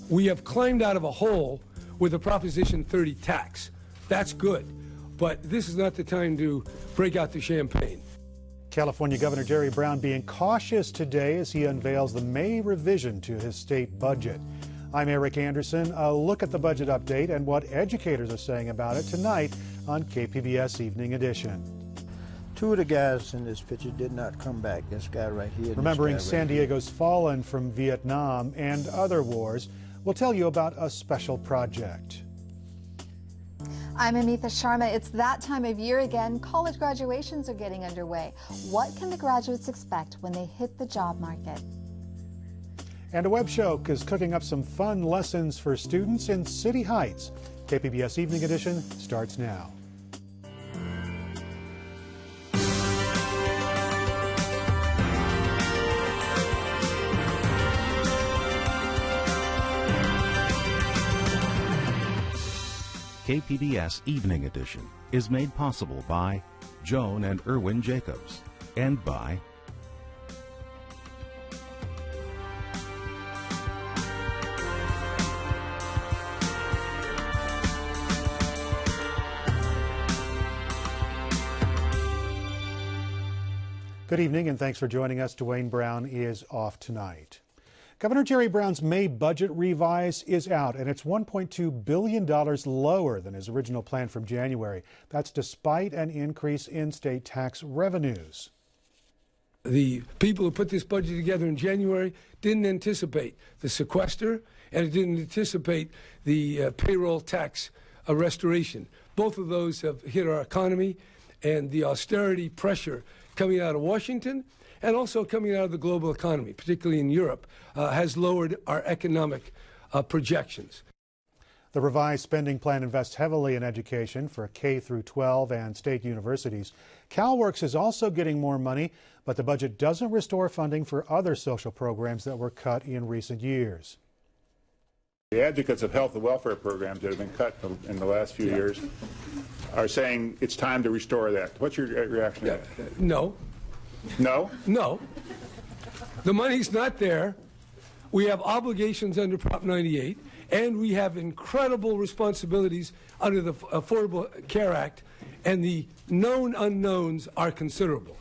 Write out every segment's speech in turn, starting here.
We have climbed out of a hole with a Proposition 30 tax. That's good, but this is not the time to break out the champagne. California Governor Jerry Brown being cautious today as he unveils the May revision to his state budget. I'm Eric Anderson. A look at the budget update and what educators are saying about it tonight on KPBS Evening Edition. Two of the guys in this picture did not come back. This guy right here. Remembering San Diego's fallen from Vietnam and other wars, we'll tell you about a special project. I'm Amitha Sharma. It's that time of year again. College graduations are getting underway. What can the graduates expect when they hit the job market? And a web show is cooking up some fun lessons for students in City Heights. KPBS Evening Edition starts now. KPBS Evening Edition is made possible by Joan and Irwin Jacobs and by Good evening and thanks for joining us. Dwayne Brown is off tonight. Governor Jerry Brown's May budget revise is out, and it's $1.2 billion lower than his original plan from January. That's despite an increase in state tax revenues. The people who put this budget together in January didn't anticipate the sequester, and it didn't anticipate the payroll tax restoration. Both of those have hit our economy, and the austerity pressure coming out of Washington and also coming out of the global economy, particularly in Europe, has lowered our economic projections. The revised spending plan invests heavily in education for K through 12 and state universities. CalWORKS is also getting more money, but the budget doesn't restore funding for other social programs that were cut in recent years. The advocates of health and welfare programs that have been cut in the last few years are saying it's time to restore that. What's your reaction to that? No. No? No. The money's not there. We have obligations under Prop 98, and we have incredible responsibilities under the Affordable Care Act, and the known unknowns are considerable.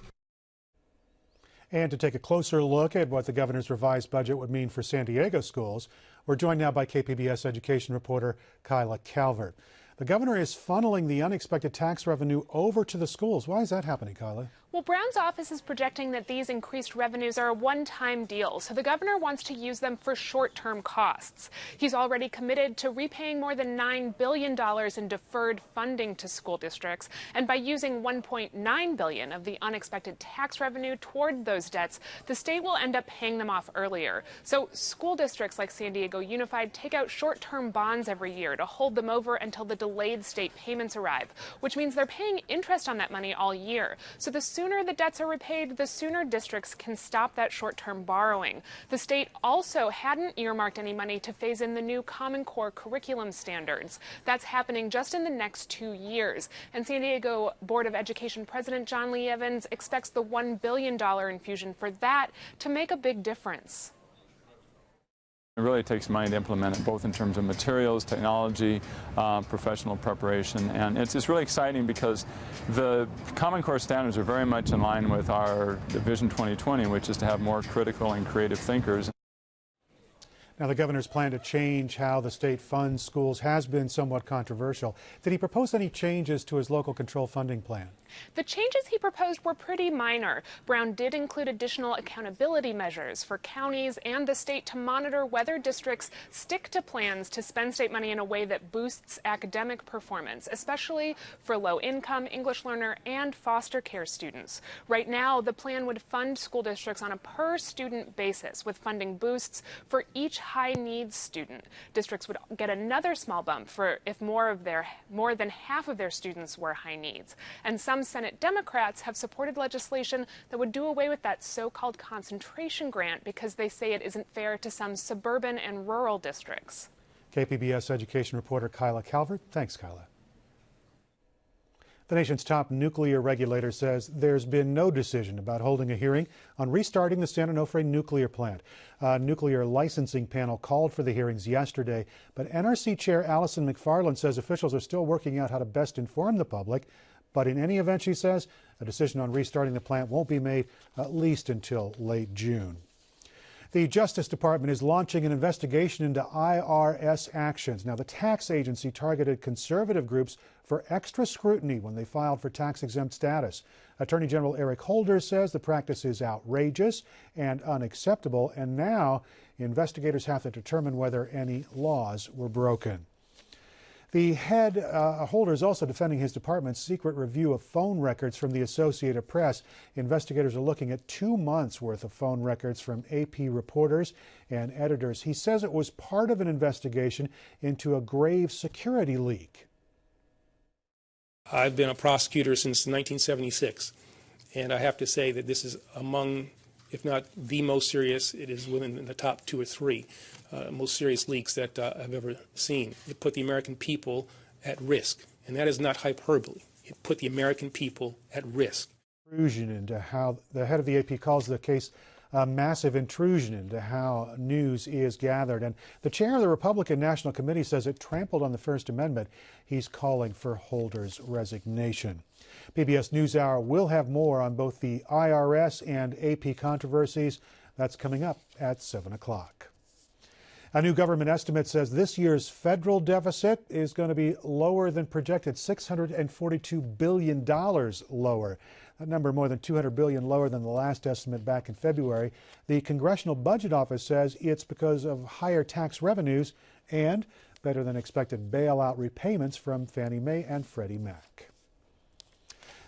And to take a closer look at what the governor's revised budget would mean for San Diego schools, we're joined now by KPBS education reporter Kyla Calvert. The governor is funneling the unexpected tax revenue over to the schools. Why is that happening, Kyla? Well, Brown's office is projecting that these increased revenues are a one-time deal, so the governor wants to use them for short-term costs. He's already committed to repaying more than $9 billion in deferred funding to school districts, and by using $1.9 billion of the unexpected tax revenue toward those debts, the state will end up paying them off earlier. So school districts like San Diego Unified take out short-term bonds every year to hold them over until the delayed state payments arrive, which means they're paying interest on that money all year. So the sooner the debts are repaid, the sooner districts can stop that short-term borrowing. The state also hadn't earmarked any money to phase in the new Common Core curriculum standards. That's happening just in the next 2 years. And San Diego Board of Education President John Lee Evans expects the $1 billion infusion for that to make a big difference. It really takes money to implement it, both in terms of materials, technology, professional preparation, and it's really exciting because the Common Core standards are very much in line with our Vision 2020, which is to have more critical and creative thinkers. Now, the governor's plan to change how the state funds schools has been somewhat controversial. Did he propose any changes to his local control funding plan? The changes he proposed were pretty minor. Brown did include additional accountability measures for counties and the state to monitor whether districts stick to plans to spend state money in a way that boosts academic performance, especially for low-income English learner and foster care students. Right now, the plan would fund school districts on a per-student basis, with funding boosts for each high-needs student. Districts would get another small bump for if more than half of their students were high needs. And some Senate Democrats have supported legislation that would do away with that so-called concentration grant because they say it isn't fair to some suburban and rural districts. KPBS education reporter Kyla Calvert. Thanks, Kyla. The nation's top nuclear regulator says there's been no decision about holding a hearing on restarting the San Onofre nuclear plant. A nuclear licensing panel called for the hearings yesterday, but NRC Chair Allison McFarland says officials are still working out how to best inform the public. But in any event, she says, a decision on restarting the plant won't be made at least until late June. The Justice Department is launching an investigation into IRS actions. Now, the tax agency targeted conservative groups for extra scrutiny when they filed for tax-exempt status. Attorney General Eric Holder says the practice is outrageous and unacceptable, and now investigators have to determine whether any laws were broken. The head Holder is also defending his department's secret review of phone records from the Associated Press. Investigators are looking at 2 months' worth of phone records from AP reporters and editors. He says it was part of an investigation into a grave security leak. I've been a prosecutor since 1976, and I have to say that this is among, if not the most serious, it is within the top 2 or 3 most serious leaks that I've ever seen. It put the American people at risk, and that is not hyperbole. It put the American people at risk. Intrusion into how the head of the AP calls the case a massive intrusion into how news is gathered. And the chair of the Republican National Committee says it trampled on the First Amendment. He's calling for Holder's resignation. PBS NewsHour will have more on both the IRS and AP controversies. That's coming up at 7 o'clock. A new government estimate says this year's federal deficit is going to be lower than projected, $642 billion lower. That number more than $200 billion lower than the last estimate back in February. The Congressional Budget Office says it's because of higher tax revenues and better than expected bailout repayments from Fannie Mae and Freddie Mac.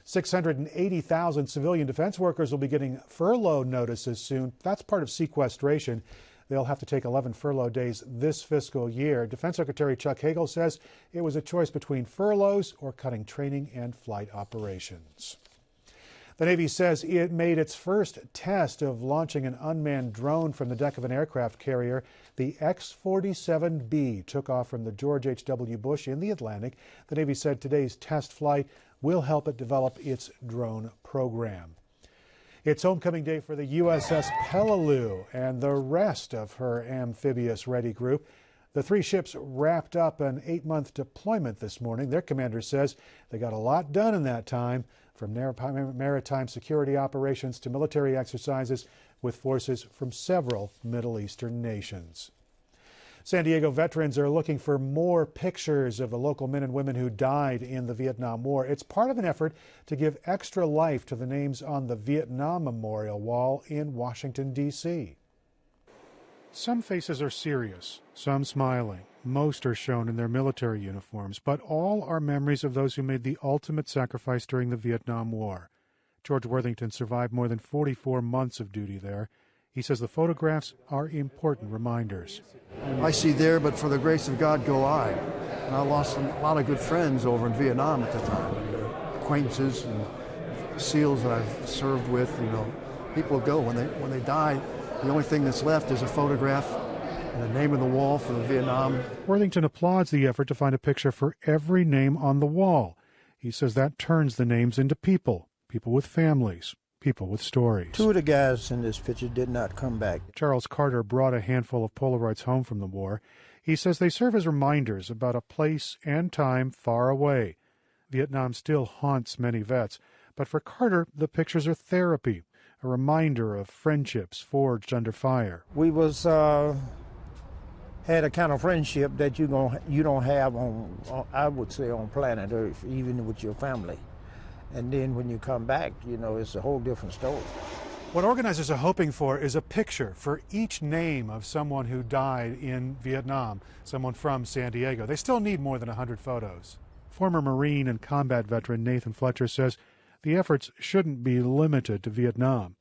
680,000 civilian defense workers will be getting furlough notices soon. That's part of sequestration. They'll have to take 11 furlough days this fiscal year. Defense Secretary Chuck Hagel says it was a choice between furloughs or cutting training and flight operations. The Navy says it made its first test of launching an unmanned drone from the deck of an aircraft carrier. The X-47B took off from the George H.W. Bush in the Atlantic. The Navy said today's test flight will help it develop its drone program. It's homecoming day for the USS Peleliu and the rest of her amphibious-ready group. The 3 ships wrapped up an 8-month deployment this morning. Their commander says they got a lot done in that time, from maritime security operations to military exercises with forces from several Middle Eastern nations. San Diego veterans are looking for more pictures of the local men and women who died in the Vietnam War. It's part of an effort to give extra life to the names on the Vietnam Memorial Wall in Washington, D.C. Some faces are serious, some smiling. Most are shown in their military uniforms, but all are memories of those who made the ultimate sacrifice during the Vietnam War. George Worthington survived more than 44 months of duty there. He says the photographs are important reminders. I see there, but for the grace of God go I. And I lost a lot of good friends over in Vietnam at the time, and acquaintances and SEALs that I've served with. You know, people go when they die. The only thing that's left is a photograph and the name of the wall for the Vietnam. Worthington applauds the effort to find a picture for every name on the wall. He says that turns the names into people, people with families, people with stories. 2 of the guys in this picture did not come back. Charles Carter brought a handful of Polaroids home from the war. He says they serve as reminders about a place and time far away. Vietnam still haunts many vets, but for Carter, the pictures are therapy, a reminder of friendships forged under fire. We was had a kind of friendship that you don't have on I would say on planet Earth, even with your family. And then when you come back, you know, it's a whole different story. What organizers are hoping for is a picture for each name of someone who died in Vietnam, someone from San Diego. They still need more than 100 photos. Former Marine and combat veteran Nathan Fletcher says the efforts shouldn't be limited to Vietnam.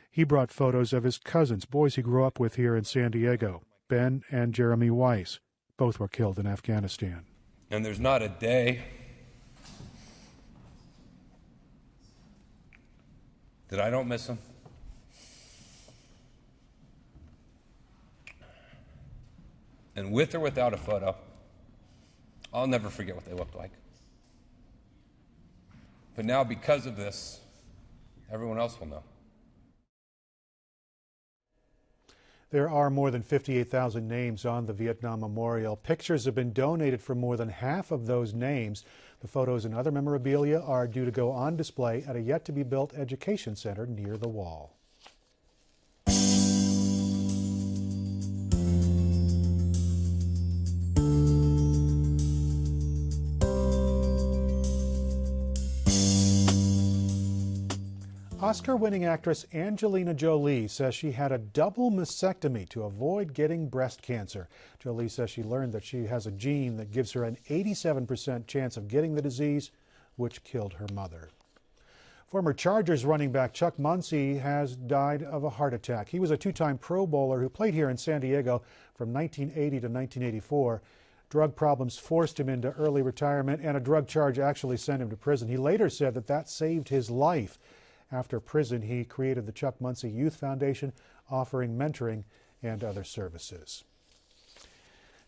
He brought photos of his cousins, boys he grew up with here in San Diego, Ben and Jeremy Weiss. Both were killed in Afghanistan. And there's not a day that I don't miss them. And with or without a photo, I'll never forget what they looked like. But now, because of this, everyone else will know. There are more than 58,000 names on the Vietnam Memorial. Pictures have been donated for more than half of those names. The photos and other memorabilia are due to go on display at a yet-to-be-built education center near the wall. Oscar-winning actress Angelina Jolie says she had a double mastectomy to avoid getting breast cancer. Jolie says she learned that she has a gene that gives her an 87% chance of getting the disease, which killed her mother. Former Chargers running back Chuck Muncie has died of a heart attack. He was a two-time Pro Bowler who played here in San Diego from 1980 to 1984. Drug problems forced him into early retirement, and a drug charge actually sent him to prison. He later said that saved his life. After prison, he created the Chuck Muncie Youth Foundation, offering mentoring and other services.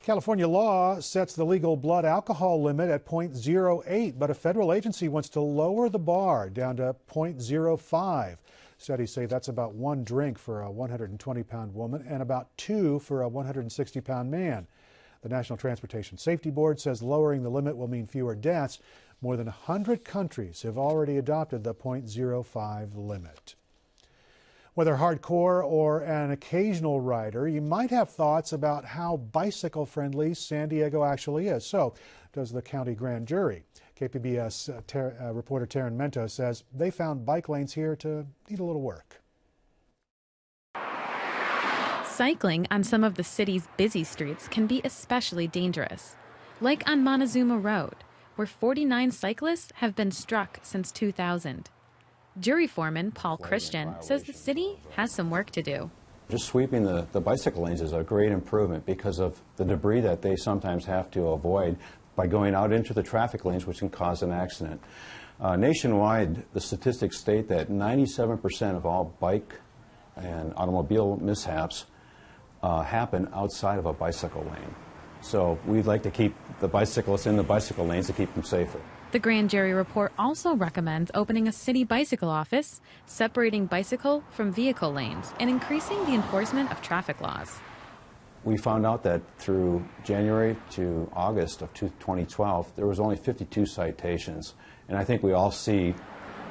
California law sets the legal blood alcohol limit at 0.08, but a federal agency wants to lower the bar down to 0.05. Studies say that's about 1 drink for a 120-pound woman and about 2 for a 160-pound man. The National Transportation Safety Board says lowering the limit will mean fewer deaths. More than 100 countries have already adopted the 0.05 limit. Whether hardcore or an occasional rider, you might have thoughts about how bicycle-friendly San Diego actually is. So does the county grand jury. KPBS reporter Taryn Mento says they found bike lanes here to need a little work. Cycling on some of the city's busy streets can be especially dangerous, like on Montezuma Road, where 49 cyclists have been struck since 2000. Jury foreman Paul Christian says the city has some work to do. Just sweeping the bicycle lanes is a great improvement because of the debris that they sometimes have to avoid by going out into the traffic lanes, which can cause an accident. Nationwide, the statistics state that 97% of all bike and automobile mishaps happen outside of a bicycle lane. So we'd like to keep the bicyclists in the bicycle lanes to keep them safer. The grand jury report also recommends opening a city bicycle office, separating bicycle from vehicle lanes, and increasing the enforcement of traffic laws. We found out that through January to August of 2012, there was only 52 citations. And I think we all see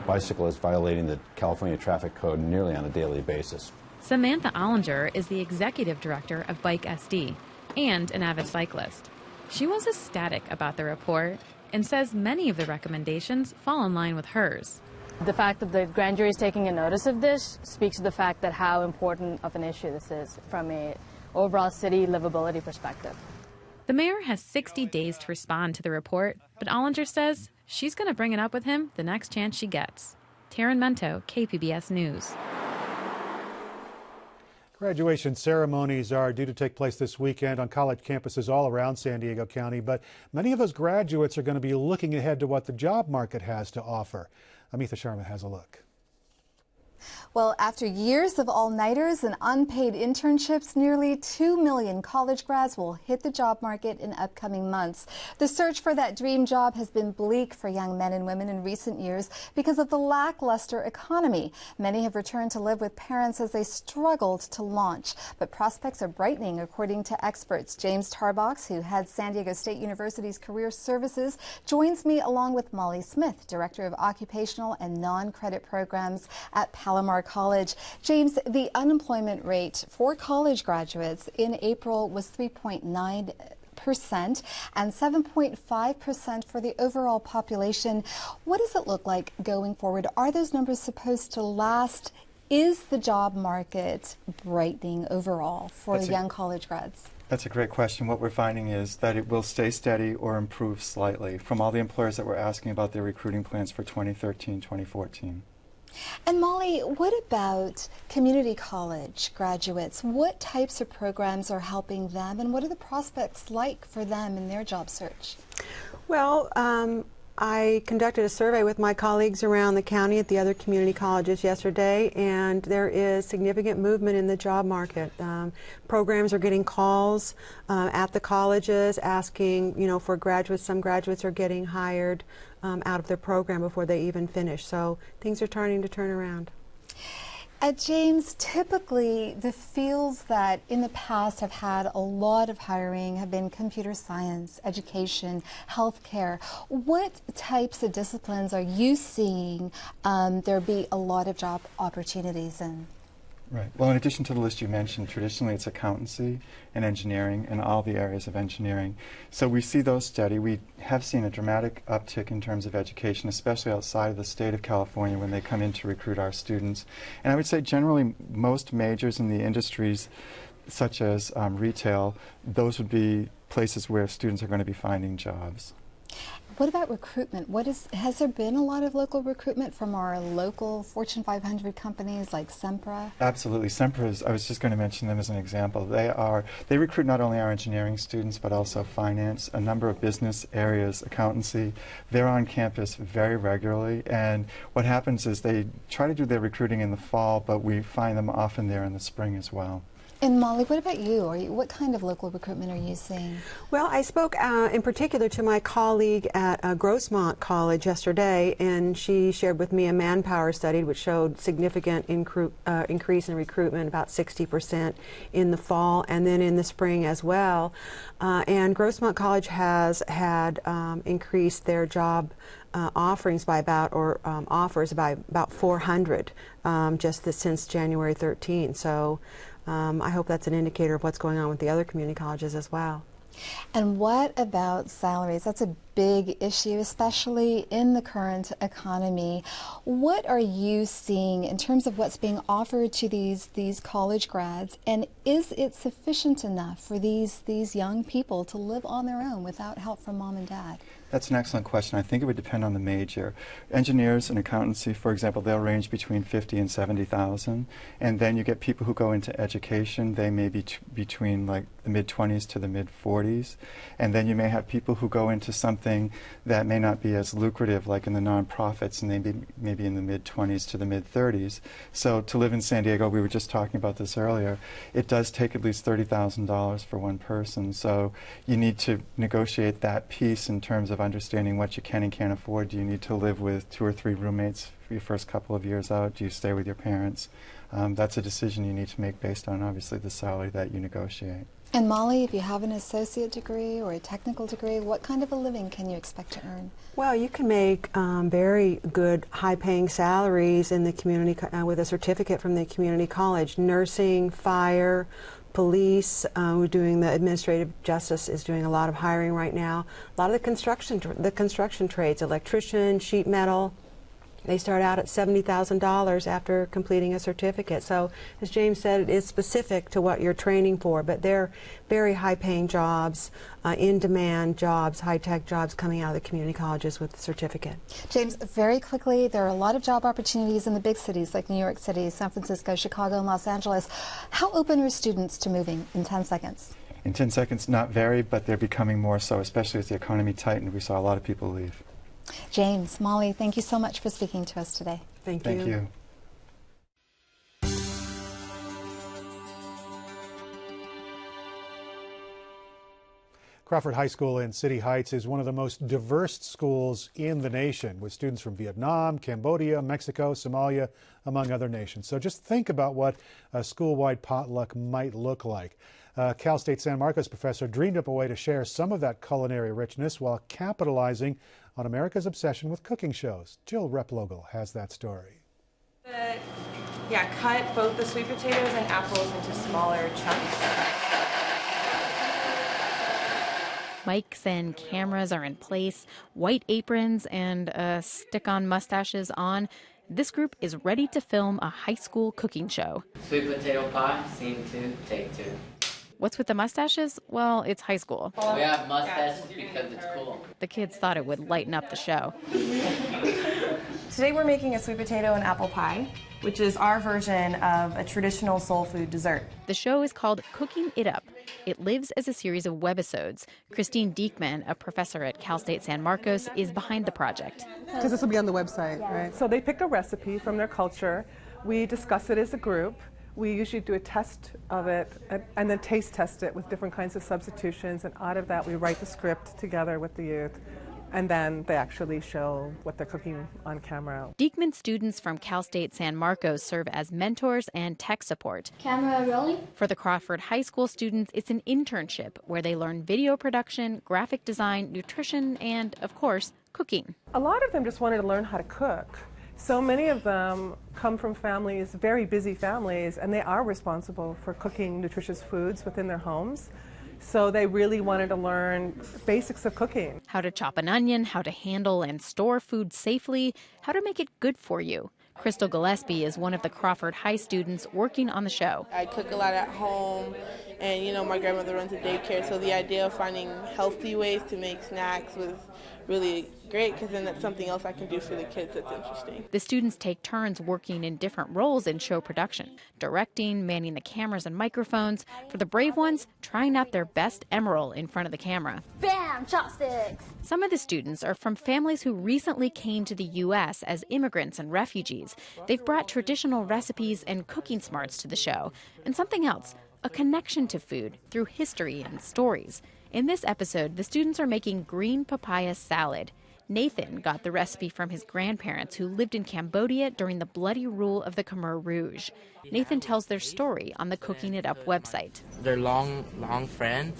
bicyclists violating the California traffic code nearly on a daily basis. Samantha Ollinger is the executive director of Bike SD and an avid cyclist. She was ecstatic about the report and says many of the recommendations fall in line with hers. The fact that the grand jury is taking a notice of this speaks to the fact that how important of an issue this is from an overall city livability perspective. The mayor has 60 days to respond to the report, but Ollinger says she's going to bring it up with him the next chance she gets. Taryn Mento, KPBS News. Graduation ceremonies are due to take place this weekend on college campuses all around San Diego County, but many of those graduates are going to be looking ahead to what the job market has to offer. Amitha Sharma has a look. Well, after years of all-nighters and unpaid internships, nearly 2 million college grads will hit the job market in upcoming months. The search for that dream job has been bleak for young men and women in recent years because of the lackluster economy. Many have returned to live with parents as they struggled to launch. But prospects are brightening, according to experts. James Tarbox, who heads San Diego State University's Career Services, joins me along with Molly Smith, Director of Occupational and Non-Credit Programs at Palomar College. James, the unemployment rate for college graduates in April was 3.9% and 7.5% for the overall population. What does it look like going forward? Are those numbers supposed to last? Is the job market brightening overall for young college grads? That's a great question. What we're finding is that it will stay steady or improve slightly from all the employers that were asking about their recruiting plans for 2013, 2014. And Molly, what about community college graduates? What types of programs are helping them, and what are the prospects like for them in their job search? Well, I conducted a survey with my colleagues around the county at the other community colleges yesterday, and there is significant movement in the job market. Programs are getting calls at the colleges asking, for graduates. Some graduates are getting hired out of their program before they even finish. So things are starting to turn around. James, typically the fields that in the past have had a lot of hiring have been computer science, education, healthcare. What types of disciplines are you seeing there be a lot of job opportunities in? Right. Well, in addition to the list you mentioned, traditionally it's accountancy and engineering and all the areas of engineering. So we see those steady. We have seen a dramatic uptick in terms of education, especially outside of the state of California when they come in to recruit our students. And I would say generally most majors in the industries such as retail, those would be places where students are going to be finding jobs. What about recruitment? Has there been a lot of local recruitment from our local Fortune 500 companies like Sempra? Absolutely. Sempra is, I was just going to mention them as an example. They recruit not only our engineering students, but also finance, a number of business areas, accountancy. They're on campus very regularly, and what happens is they try to do their recruiting in the fall, but we find them often there in the spring as well. And Molly, what about you? What kind of local recruitment are you seeing? Well, I spoke in particular to my colleague at Grossmont College yesterday, and she shared with me a manpower study which showed significant increase in recruitment, about 60% in the fall and then in the spring as well. And Grossmont College has had increased their job offerings by offers by about 400 just since January 13. So I hope that's an indicator of what's going on with the other community colleges as well. And what about salaries? That's a big issue, especially in the current economy. What are you seeing in terms of what's being offered to these college grads, and is it sufficient enough for these young people to live on their own without help from mom and dad? That's an excellent question. I think it would depend on the major. Engineers and accountancy, for example, they'll range between 50 and 70,000, and then you get people who go into education. They may be between like the mid-20s to the mid-40s, and then you may have people who go into something that may not be as lucrative, like in the nonprofits, and they may be in the mid-20s to the mid-30s. So to live in San Diego, we were just talking about this earlier, it does take at least $30,000 for one person. So you need to negotiate that piece in terms of understanding what you can and can't afford. Do you need to live with 2 or 3 roommates for your first couple of years out? Do you stay with your parents? That's a decision you need to make based on, obviously, the salary that you negotiate. And Molly, if you have an associate degree or a technical degree, what kind of a living can you expect to earn? Well, you can make very good, high-paying salaries in the community with a certificate from the community college. Nursing, fire, police, we're doing the administrative justice is doing a lot of hiring right now. A lot of the construction trades, electrician, sheet metal, they start out at $70,000 after completing a certificate. So, as James said, it is specific to what you're training for, but they're very high-paying jobs, in-demand jobs, high-tech jobs coming out of the community colleges with the certificate. James, very quickly, there are a lot of job opportunities in the big cities like New York City, San Francisco, Chicago, and Los Angeles. How open are students to moving in 10 seconds? In 10 seconds, not very, but they're becoming more so, especially as the economy tightened. We saw a lot of people leave. James, Molly, thank you so much for speaking to us today. Thank you. Thank you. Crawford High School in City Heights is one of the most diverse schools in the nation, with students from Vietnam, Cambodia, Mexico, Somalia, among other nations. So just think about what a school-wide potluck might look like. Cal State San Marcos professor dreamed up a way to share some of that culinary richness while capitalizing on America's obsession with cooking shows. Jill Replogle has that story. Cut both the sweet potatoes and apples into smaller chunks. Mics and cameras are in place, white aprons and stick-on mustaches on. This group is ready to film a high school cooking show. Sweet potato pie, scene 2, take 2. What's with the mustaches? Well, it's high school. We have mustaches because it's cool. The kids thought it would lighten up the show. Today we're making a sweet potato and apple pie, which is our version of a traditional soul food dessert. The show is called Cooking It Up. It lives as a series of webisodes. Christine Diekman, a professor at Cal State San Marcos, is behind the project. Because this will be on the website, right? So they pick a recipe from their culture. We discuss it as a group. We usually do a test of it and then taste test it with different kinds of substitutions, and out of that we write the script together with the youth. and then they actually show what they're cooking on camera. Diekman students from Cal State San Marcos serve as mentors and tech support. Camera rolling. For the Crawford High School students, it's an internship where they learn video production, graphic design, nutrition, and, of course, cooking. A lot of them just wanted to learn how to cook. So many of them come from families, very busy families, and they are responsible for cooking nutritious foods within their homes. So they really wanted to learn basics of cooking. How to chop an onion, how to handle and store food safely, how to make it good for you. Crystal Gillespe is one of the Crawford High students working on the show. I cook a lot at home, and my grandmother runs a daycare, so the idea of finding healthy ways to make snacks was really great, because then that's something else I can do for the kids that's interesting. The students take turns working in different roles in show production, directing, manning the cameras and microphones. For the brave ones, trying out their best Admiral in front of the camera. Bam! Chopsticks! Some of the students are from families who recently came to the U.S. as immigrants and refugees. They've brought traditional recipes and cooking smarts to the show. And something else, a connection to food through history and stories. In this episode, the students are making green papaya salad. Nathan got the recipe from his grandparents who lived in Cambodia during the bloody rule of the Khmer Rouge. Nathan tells their story on the Cooking It Up website. Their long friend,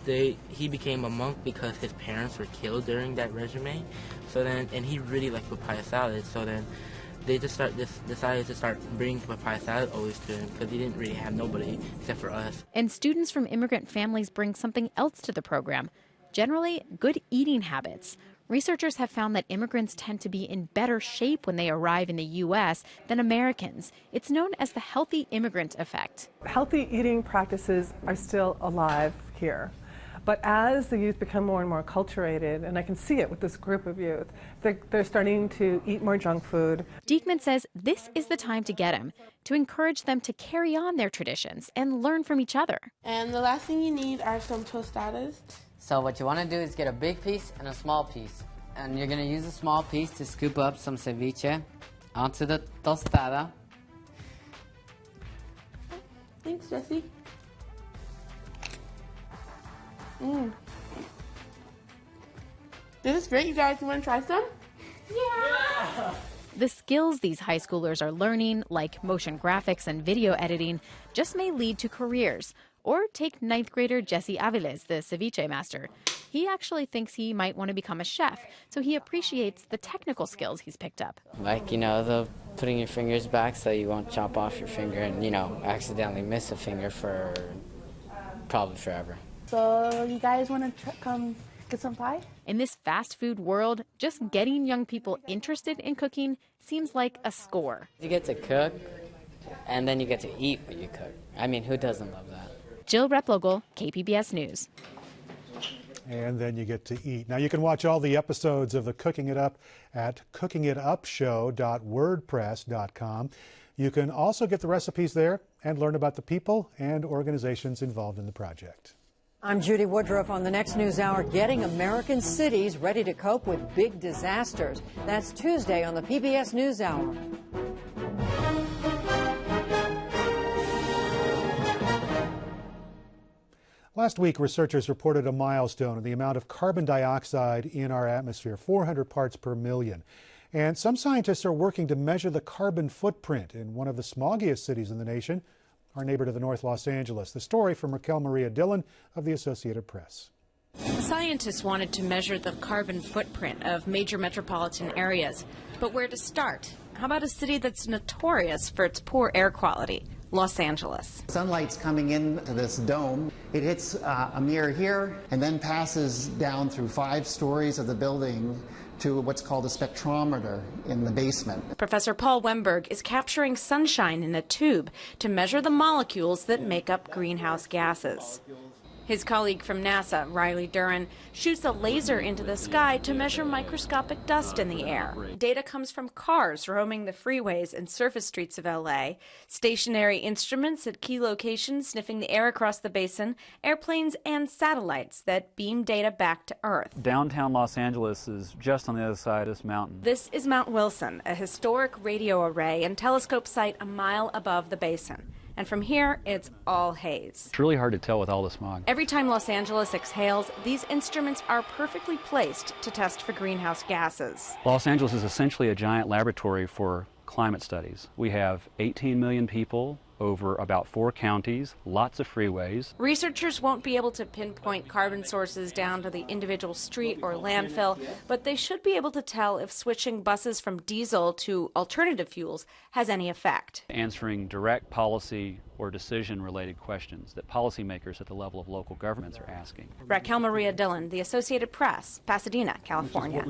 he became a monk because his parents were killed during that regime. And he really liked papaya salad. So then they decided to start bringing papaya salad always to him because he didn't really have nobody except for us. And students from immigrant families bring something else to the program. Generally, good eating habits. Researchers have found that immigrants tend to be in better shape when they arrive in the U.S. than Americans. It's known as the healthy immigrant effect. Healthy eating practices are still alive here. But as the youth become more and more acculturated, and I can see it with this group of youth, they're starting to eat more junk food. Diekman says this is the time to get them, to encourage them to carry on their traditions and learn from each other. And the last thing you need are some tostadas. So what you want to do is get a big piece and a small piece. And you're going to use a small piece to scoop up some ceviche onto the tostada. Thanks, Jessie. This is great, you guys. You want to try some? Yeah! The skills these high schoolers are learning, like motion graphics and video editing, just may lead to careers. Or take 9th grader Jesse Aviles, the ceviche master. He actually thinks he might want to become a chef, so he appreciates the technical skills he's picked up. Like, the putting your fingers back so you won't chop off your finger and, accidentally miss a finger for probably forever. So you guys want to come get some pie? In this fast food world, just getting young people interested in cooking seems like a score. You get to cook, and then you get to eat what you cook. I mean, who doesn't love that? Jill Replogle, KPBS News. And then you get to eat. Now you can watch all the episodes of the Cooking It Up at cookingitupshow.wordpress.com. You can also get the recipes there and learn about the people and organizations involved in the project. I'm Judy Woodruff on the next News Hour, getting American cities ready to cope with big disasters. That's Tuesday on the PBS News Hour. Last week, researchers reported a milestone in the amount of carbon dioxide in our atmosphere, 400 parts per million. And some scientists are working to measure the carbon footprint in one of the smoggiest cities in the nation, our neighbor to the north, Los Angeles. The story from Raquel Maria Dillon of the Associated Press. Scientists wanted to measure the carbon footprint of major metropolitan areas. But where to start? How about a city that's notorious for its poor air quality? Los Angeles. Sunlight's coming into this dome. It hits a mirror here and then passes down through 5 stories of the building to what's called a spectrometer in the basement. Professor Paul Wemberg is capturing sunshine in a tube to measure the molecules that make up greenhouse gases. His colleague from NASA, Riley Duran, shoots a laser into the sky to measure microscopic dust in the air. Data comes from cars roaming the freeways and surface streets of LA, stationary instruments at key locations sniffing the air across the basin, airplanes and satellites that beam data back to Earth. Downtown Los Angeles is just on the other side of this mountain. This is Mount Wilson, a historic radio array and telescope site a mile above the basin. And from here, it's all haze. It's really hard to tell with all the smog. Every time Los Angeles exhales, these instruments are perfectly placed to test for greenhouse gases. Los Angeles is essentially a giant laboratory for climate studies. We have 18 million people over about 4 counties, lots of freeways. Researchers won't be able to pinpoint carbon sources down to the individual street or landfill, but they should be able to tell if switching buses from diesel to alternative fuels has any effect. Answering direct policy or decision-related questions that policymakers at the level of local governments are asking. Raquel Maria Dillon, The Associated Press, Pasadena, California.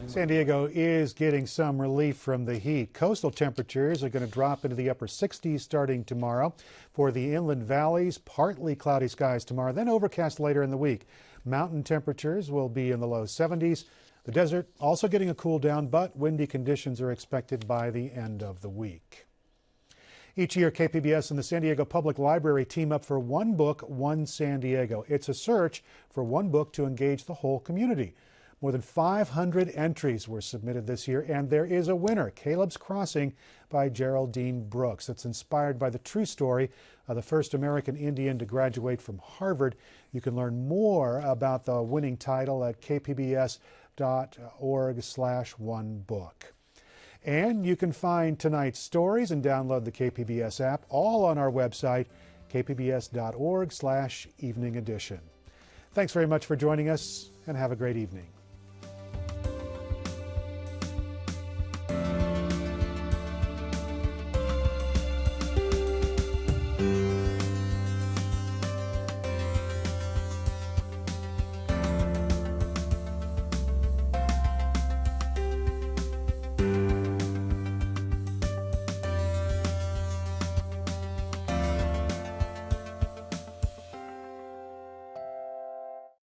San Diego is getting some relief from the heat. Coastal temperatures are going to drop into the upper 60s starting tomorrow. For the inland valleys, partly cloudy skies tomorrow, then overcast later in the week. Mountain temperatures will be in the low 70s. The desert also getting a cool down, but windy conditions are expected by the end of the week. Each year, KPBS and the San Diego Public Library team up for One Book, One San Diego. It's a search for one book to engage the whole community. More than 500 entries were submitted this year, and there is a winner, Caleb's Crossing by Geraldine Brooks. It's inspired by the true story of the first American Indian to graduate from Harvard. You can learn more about the winning title at kpbs.org/onebook. And you can find tonight's stories and download the KPBS app, all on our website, kpbs.org/evening edition. Thanks very much for joining us, and have a great evening.